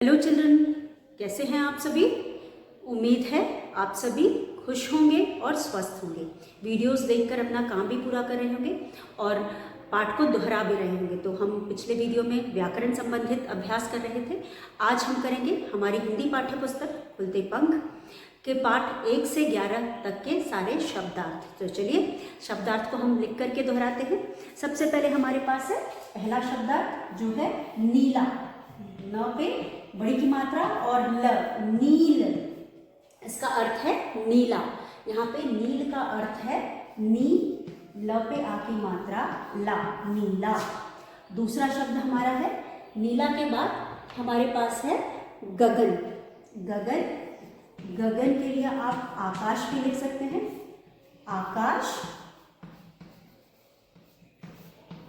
Hello children, कैसे हैं आप सभी। उम्मीद है आप सभी खुश होंगे और स्वस्थ होंगे। वीडियोस देखकर अपना काम भी पूरा कर रहे होंगे और पाठ को दोहरा भी रहे होंगे। तो हम पिछले वीडियो में व्याकरण संबंधित अभ्यास कर रहे थे। आज हम करेंगे हमारी हिंदी पाठ्य पुस्तक खुलते पंख के पाठ 1 से 11 तक के सारे शब्दार्थ। तो चलिए शब्दार्थ को हम लिख करके दोहराते हैं। सबसे पहले हमारे पास है पहला शब्दार्थ जो है नीला। न पे बड़ी की मात्रा और ल, नील, इसका अर्थ है नीला। यहाँ पे नील का अर्थ है नी, ल पे आ की मात्रा ला, नीला। दूसरा शब्द हमारा है नीला के बाद हमारे पास है गगन। गगन, गगन के लिए आप आकाश भी लिख सकते हैं। आकाश,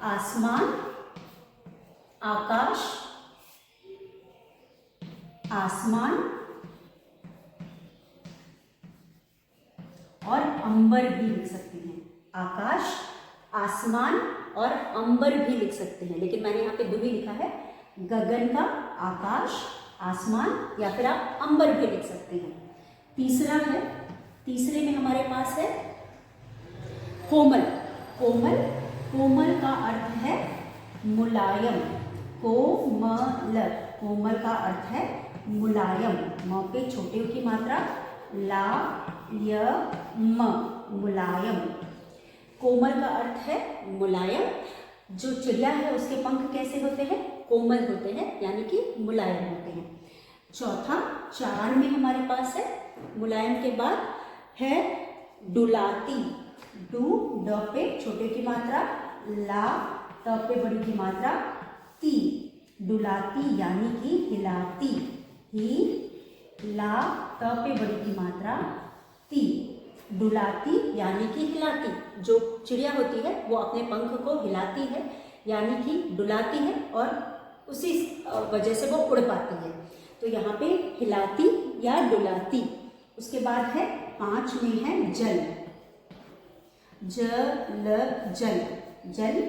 आसमान, आकाश, आसमान और अंबर भी लिख सकते हैं। आकाश, आसमान और अंबर भी लिख सकते हैं, लेकिन मैंने यहाँ पे दो ही लिखा है। गगन का आकाश, आसमान या फिर आप अंबर भी लिख सकते हैं। तीसरा है, तीसरे में हमारे पास है कोमल। कोमल, कोमल का अर्थ है मुलायम। कोमल, कोमल का अर्थ है मुलायम। म पे छोटे की मात्रा ला, य, म, मुलायम। कोमल का अर्थ है मुलायम। जो चिड़िया है उसके पंख कैसे होते हैं? कोमल होते हैं, यानी कि मुलायम होते हैं। चौथा, चार में हमारे पास है मुलायम के बाद है डुलाती। डू, ड पे छोटे की मात्रा ला, त पे बड़ी की मात्रा ती, डुलाती यानी कि हिलाती। ही, ला, त पे बड़ी की मात्रा ती, डुलाती यानी कि हिलाती। जो चिड़िया होती है वो अपने पंख को हिलाती है यानी कि डुलाती है और उसी वजह से वो उड़ पाती है। तो यहाँ पे हिलाती या डुलाती। उसके बाद है 5 में है जल। जल, जल, जल,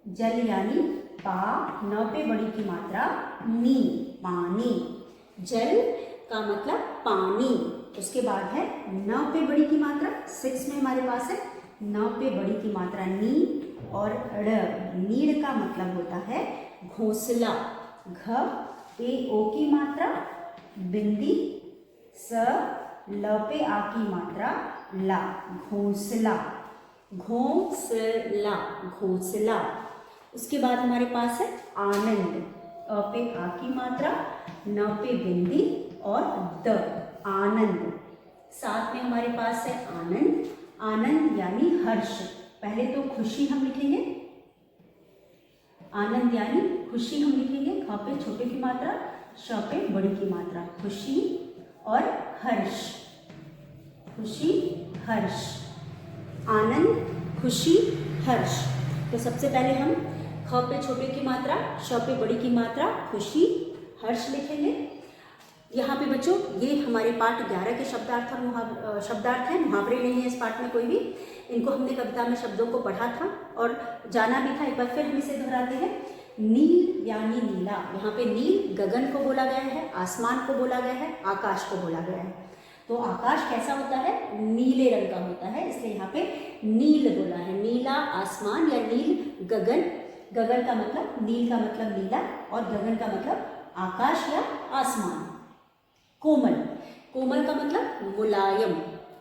जल यानी पा, न पे बड़ी की मात्रा नी, पानी। जल का मतलब पानी। उसके बाद है न पे बड़ी की मात्रा 6 में हमारे पास है न पे बड़ी की मात्रा नी और ड़। नीड़ का मतलब होता है घोंसला। घ पे ओ की मात्रा बिंदी, स ल पे आ की मात्रा ला, घोंसला। घोंसला, घोंसला। उसके बाद हमारे पास है आनंद। अ पे आ की मात्रा, न पे बिंदी और द, आनंद। साथ में हमारे पास है आनंद। आनंद यानी हर्ष। पहले तो खुशी हम लिखेंगे। आनंद यानी खुशी हम लिखेंगे। ख पे छोटे की मात्रा, श पे बड़ी की मात्रा, खुशी और हर्ष। खुशी, हर्ष। आनंद, खुशी, हर्ष। तो सबसे पहले हम ख पे छोटे की मात्रा, श पे बड़ी की मात्रा, खुशी, हर्ष लिखेंगे। यहाँ पे बच्चों ये हमारे पाठ 11 के शब्दार्थ और शब्दार्थ हैं, मुहावरे नहीं है इस पाठ में कोई भी। इनको हमने कविता में शब्दों को पढ़ा था और जाना भी था। एक बार फिर हम इसे दोहराते हैं। नील यानी नीला। यहाँ पे नील गगन को बोला गया है, आसमान को बोला गया है, आकाश को बोला गया है। तो आकाश कैसा होता है? नीले रंग का होता है, इसलिए यहाँ पे नील बोला है। नीला आसमान या नील गगन। गगन का मतलब, नील का मतलब नीला और गगन का मतलब आकाश या आसमान। कोमल, कोमल का मतलब मुलायम।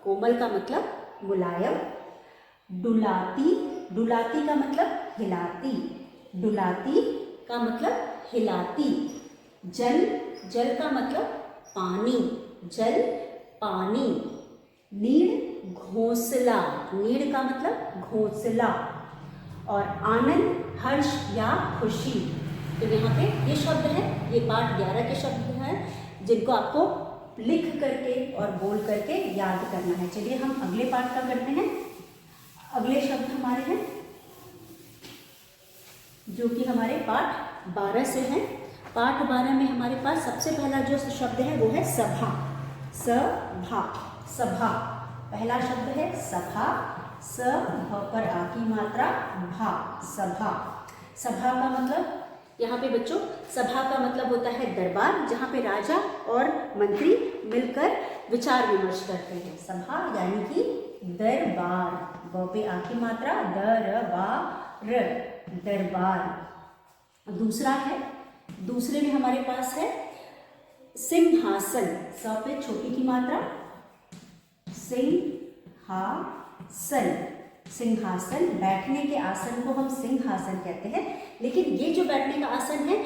कोमल का मतलब मुलायम। डुलाती, डुलाती का मतलब हिलाती। डुलाती का मतलब हिलाती। जल, जल का मतलब पानी। जल, पानी। नीड़, घोंसला। नीड़ का मतलब घोंसला। और आनंद, हर्ष या खुशी। तो यहाँ पे ये शब्द है, ये पाठ 11 के शब्द हैं जिनको आपको लिख करके और बोल करके याद करना है। चलिए हम अगले पाठ का करते हैं। अगले शब्द हमारे हैं जो कि हमारे पाठ 12 से हैं। पाठ 12 में हमारे पास सबसे पहला जो शब्द है वो है सभा। सभा, सभा। पहला शब्द है सभा। स भ पर आ की मात्रा भा, सभा। सभा का मतलब यहाँ पे बच्चों सभा का मतलब होता है दरबार, जहाँ पे राजा और मंत्री मिलकर विचार विमर्श करते हैं। सभा यानी कि दरबार, ब पे आ की मात्रा, दरबार, दरबार। दूसरा है, दूसरे में हमारे पास है सिंहासन, स पे छोटी की मात्रा, सिंहासन, सिंहासन, बैठने के आसन को हम सिंहासन कहते हैं। लेकिन ये जो बैठने का आसन है,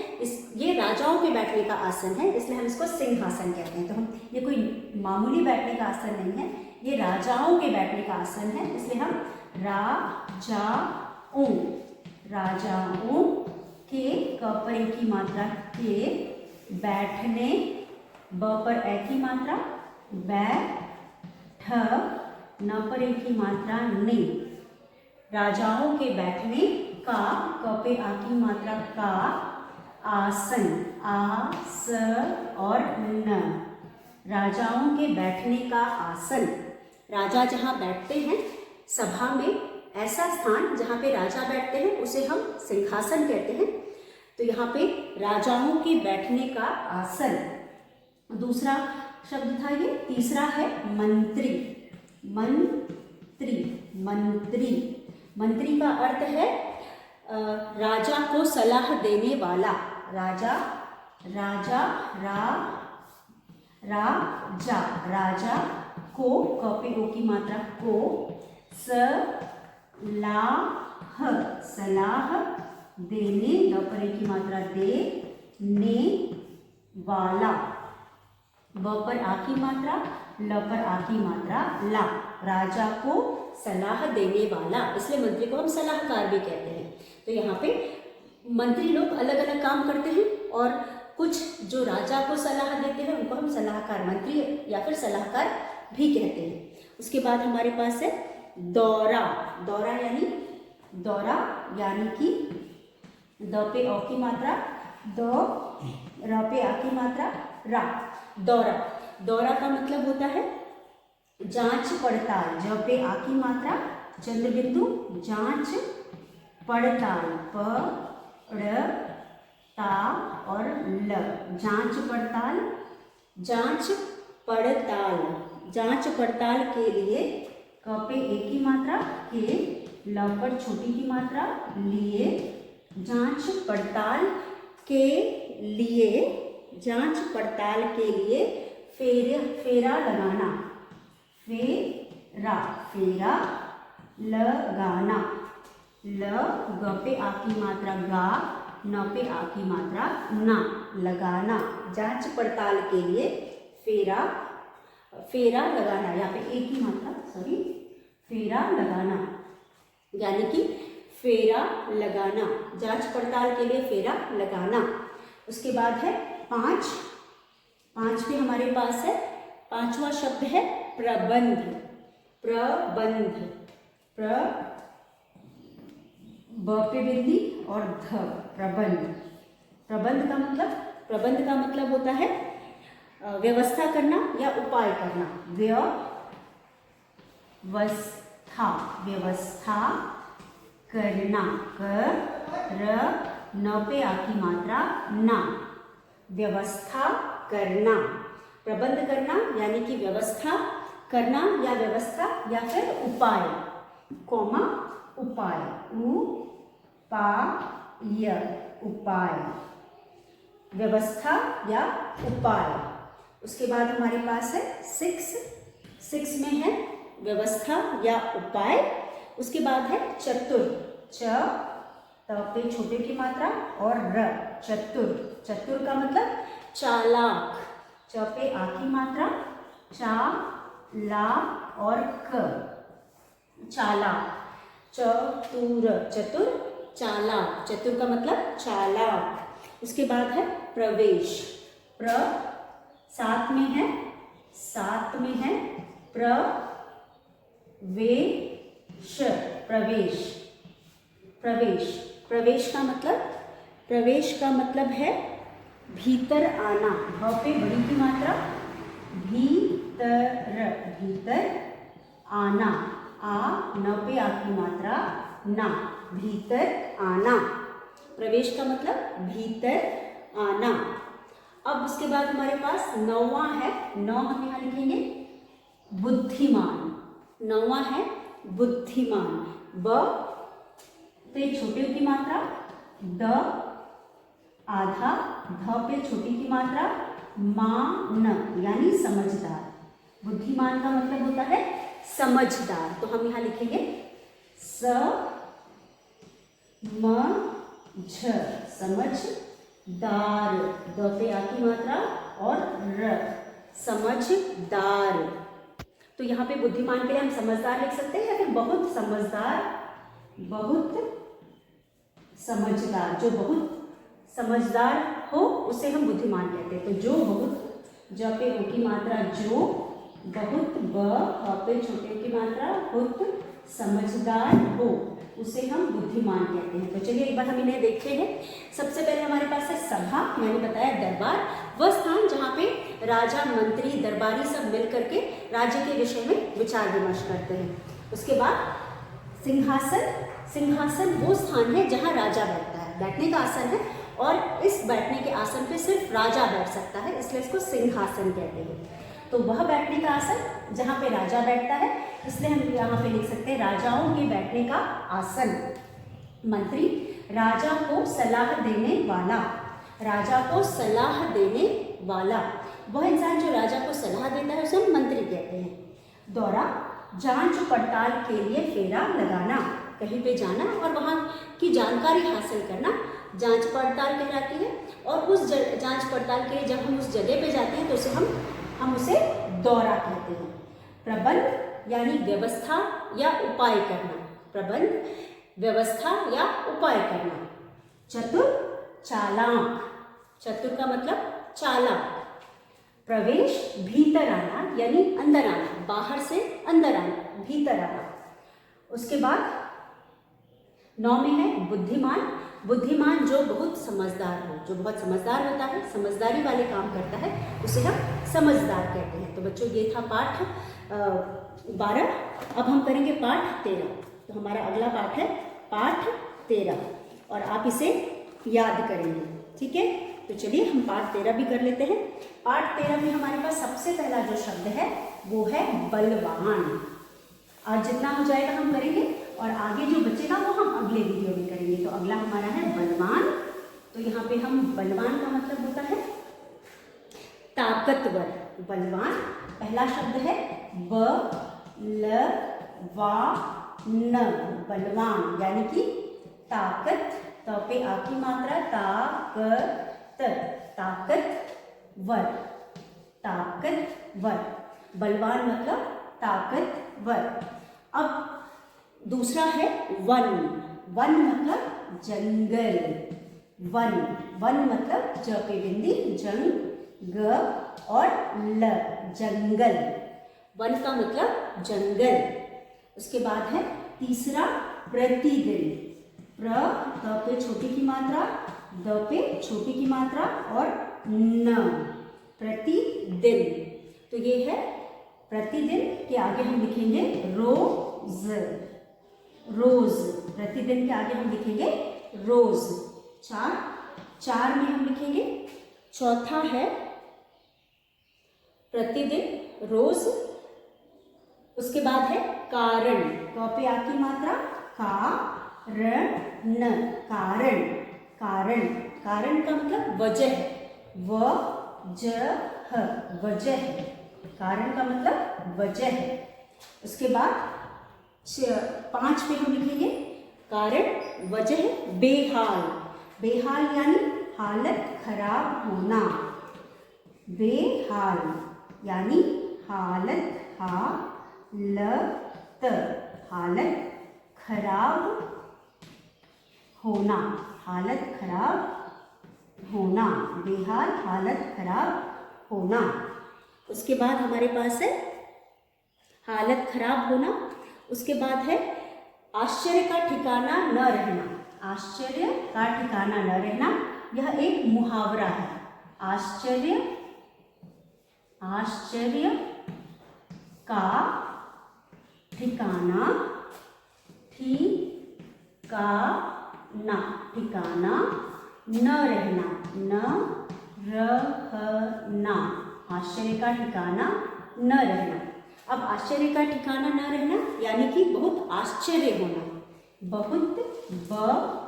ये राजाओं के बैठने का आसन है, इसलिए हम इसको सिंहासन कहते हैं। तो हम, ये कोई मामूली बैठने का आसन नहीं है, ये राजाओं के बैठने का आसन है, इसलिए हम राजाओं, राजाओं के, क पर ए की मात्रा के, बैठने, ब पर ए की मात्रा, बैठ, न पर ए की मात्रा, ने, राजाओं के बैठने का, क पे आ की मात्रा, का, आसन, आ, स और न, राजाओं के बैठने का आसन। राजा जहाँ बैठते हैं सभा में, ऐसा स्थान जहाँ पे राजा बैठते हैं उसे हम सिंहासन कहते हैं। तो यहाँ पे राजाओं के बैठने का आसन। दूसरा शब्द था ये। तीसरा है मंत्री, मंत्री, मंत्री, मंत्री का अर्थ है राजा को सलाह देने वाला, राजा, राजा, राजा, राजा को, क पे ओ की मात्रा, को, सलाह, सलाह देने, द पर ए की मात्रा, दे, ने वाला, ब पर आ की मात्रा, ल पर आ की मात्रा, ला, राजा को सलाह देने वाला, इसलिए मंत्री को हम सलाहकार भी कहते हैं। तो यहाँ पे मंत्री लोग अलग अलग काम करते हैं और कुछ जो राजा को सलाह देते हैं उनको हम सलाहकार, मंत्री या फिर सलाहकार भी कहते हैं। उसके बाद हमारे पास है दौरा, दौरा यानी, दौरा यानी कि द पे ओ की मात्रा, दो, र पे आ की मात्रा, रा, दौरा। दौरा का मतलब होता है जांच पड़ताल, ज पे आ की मात्रा, चंद्र बिंदु, जांच पड़ताल, प, ड़, ता और ल, जांच पड़ताल, जांच पड़ताल, जांच पड़ताल के लिए, क पे ए की मात्रा, के, ल पर छोटी की मात्रा, लिए, जांच पड़ताल के लिए, जांच पड़ताल के लिए फेरा लगाना, फेरा, फेरा लगाना, ल, ग पे आ की मात्रा, गा, न पे आ की मात्रा, ना, लगाना, जांच पड़ताल के लिए फेरा, फेरा लगाना, यहाँ पे ए की मात्रा, सॉरी, फेरा लगाना, यानी कि फेरा लगाना, जांच पड़ताल के लिए फेरा लगाना। उसके बाद है पाँच, पाँच पे हमारे पास है, पांचवा शब्द है प्रबंध, प्रबंध, ब पे बिंदी और ध, प्रबंध। प्रबंध का मतलब, प्रबंध का मतलब होता है व्यवस्था करना या उपाय करना, व्यवस्था, व्यवस्था करना, न पे आ की मात्रा, ना, व्यवस्था करना, प्रबंध करना यानी कि व्यवस्था करना या व्यवस्था या फिर उपाय, कोमा उपाय, उपाय, उपाय, व्यवस्था या उपाय। उसके बाद हमारे पास है सिक्स, सिक्स में है व्यवस्था या उपाय। उसके बाद है चतुर, च, त पे छोटे की मात्रा और र, चतुर, चतुर का मतलब चालाक, च पे आ की मात्रा, चा, ला और क, चालाक, चतुर, चतुर, चालाक, चतुर का मतलब चालाक। उसके बाद है प्रवेश, प्र साथ में है, साथ में है, प्रवेश, प्रवेश, प्रवेश, प्रवेश का मतलब, प्रवेश का मतलब है भीतर आना, भ पे बड़ी की मात्रा, भीतर, भीतर आना, आ, न पे आ की मात्रा, ना, भीतर आना। प्रवेश का मतलब भीतर आना। अब उसके बाद हमारे पास 9वां है, 9 हम यहाँ लिखेंगे बुद्धिमान। 9वां है बुद्धिमान। ब पे छोटे की मात्रा, द आधा, ध पे छोटी की मात्रा, मान यानी समझदार। बुद्धिमान का मतलब होता है समझदार। तो हम यहाँ लिखेंगे स म झ समझदार, द पे आ की मात्रा और र समझदार। तो यहाँ पे बुद्धिमान के लिए हम समझदार लिख सकते हैं या फिर बहुत समझदार, बहुत समझदार। जो बहुत समझदार हो उसे हम बुद्धिमान कहते हैं। तो जो बहुत, ज पे ओ की मात्रा जो, बहुत, ब पे छोटे की मात्रा बहुत समझदार हो उसे हम बुद्धिमान कहते हैं। तो चलिए एक बार हम इन्हें देखते हैं। सबसे पहले हमारे पास है सभा, मैंने बताया दरबार, वह स्थान जहाँ पे राजा, मंत्री, दरबारी सब मिल करके राज्य के विषय में विचार विमर्श करते हैं। उसके बाद सिंहासन, सिंहासन वो स्थान है जहाँ राजा बैठता है, बैठने का आसन है और इस बैठने के आसन पे सिर्फ राजा बैठ सकता है, इसलिए इसको सिंहासन कहते हैं। तो वह बैठने का आसन जहाँ पे राजा बैठता है, इसलिए हम यहाँ पे लिख सकते हैं राजाओं के बैठने का आसन। मंत्री, राजा को सलाह देने वाला, राजा को सलाह देने वाला, वह इंसान जो राजा को सलाह देता है उसे हम मंत्री कहते हैं। दौरा, जांच पड़ताल के लिए फेरा लगाना, कहीं पे जाना और वहाँ की जानकारी हासिल करना जांच पड़ताल कहलाती है। और उस जांच पड़ताल के लिए जब हम उस जगह पे जाते हैं तो उसे हम उसे दौरा कहते हैं। प्रबंध यानी व्यवस्था या उपाय करना, प्रबंध, व्यवस्था या उपाय करना। चतुर, चालाक, चतुर का मतलब चालाक। प्रवेश, भीतर आना यानी अंदर आना, बाहर से अंदर आना, भीतर आना। उसके बाद 9 में है बुद्धिमान, बुद्धिमान जो बहुत समझदार हो, जो बहुत समझदार होता है, समझदारी वाले काम करता है, उसे हम समझदार कहते हैं। तो बच्चों ये था पाठ 12। अब हम करेंगे पाठ 13। तो हमारा अगला पाठ है पाठ 13 और आप इसे याद करेंगे, ठीक है। तो चलिए हम पाठ 13 भी कर लेते हैं। पाठ 13 में हमारे पास सबसे पहला जो शब्द है वो है बलवान। आज जितना हो जाएगा हम करेंगे और आगे जो बचेगा वो हम अगले वीडियो में करेंगे। तो अगला हमारा है बलवान। तो यहाँ पे हम बलवान का मतलब होता है ताकतवर। बलवान, पहला शब्द है ब ल वा न, बलवान यानी कि ताकत, तो पे आ की मात्रा ताकत, ताकतवर, ताकतवर। बलवान मतलब ताकतवर। अब दूसरा है वन, वन मतलब जंगल, वन, वन मतलब ज पे बिंदी, जंग, ग और ल, जंगल। वन का मतलब जंगल। उसके बाद है तीसरा प्रतिदिन, प्र त पे छोटी की मात्रा, द पे छोटी की मात्रा और न, प्रतिदिन। तो ये है प्रतिदिन के आगे हम लिखेंगे रोज, रोज, प्रतिदिन के आगे हम लिखेंगे रोज। चार में हम लिखेंगे, चौथा है प्रतिदिन, रोज। उसके बाद है कारण, क पे आ की मात्रा, कारण, कारण, कारण, कारण का मतलब वजह, वजह, वजह, कारण का मतलब वजह है। उसके बाद 5 पे हम लिखेंगे कारण, वजह, बेहाल, बेहाल यानी हालत खराब होना, बेहाल यानी हालत, हालत खराब होना, हालत खराब होना, बेहाल हालत खराब होना। उसके बाद हमारे पास है हालत खराब होना। उसके बाद है आश्चर्य का ठिकाना न रहना, आश्चर्य का ठिकाना न रहना, यह एक मुहावरा है। आश्चर्य, आश्चर्य का ठिकाना, ठिकाना ना, ठिकाना, न रहना, न रहना, आश्चर्य का ठिकाना न रहना। अब आश्चर्य का ठिकाना न रहना यानी कि बहुत आश्चर्य होना। बहुत, ब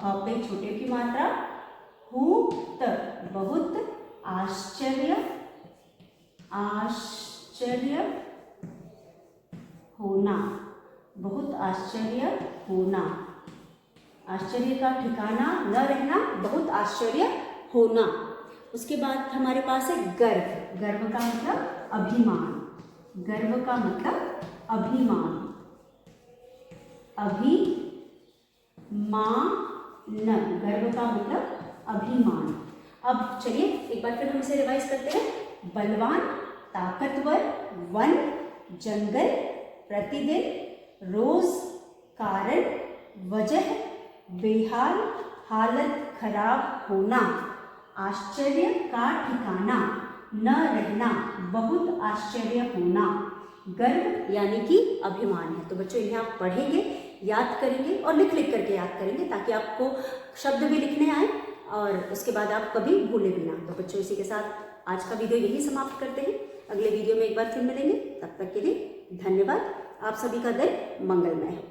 ह पे छोटे की मात्रा, हु त, बहुत आश्चर्य, आश्चर्य होना, बहुत आश्चर्य होना। आश्चर्य का ठिकाना न रहना, बहुत आश्चर्य होना। उसके बाद हमारे पास है गर्व। गर्व का मतलब अभिमान। गर्व का मतलब अभिमान, अभिमान, गर्व का मतलब अभिमान। अब चलिए एक बार फिर हम इसे रिवाइज करते हैं। बलवान, ताकतवर, वन, जंगल, प्रतिदिन, रोज, कारण, वजह, बेहाल, हालत खराब होना, आश्चर्य का ठिकाना न रहना, बहुत आश्चर्य होना। गर्व यानी कि अभिमान है। तो बच्चों इन्हें आप पढ़ेंगे, याद करेंगे और लिख लिख करके याद करेंगे ताकि आपको शब्द भी लिखने आए और उसके बाद आप कभी भूले भी ना। तो बच्चों इसी के साथ आज का वीडियो यही समाप्त करते हैं। अगले वीडियो में एक बार फिर मिलेंगे। तब तक के लिए धन्यवाद। आप सभी का दिन मंगलमय हो।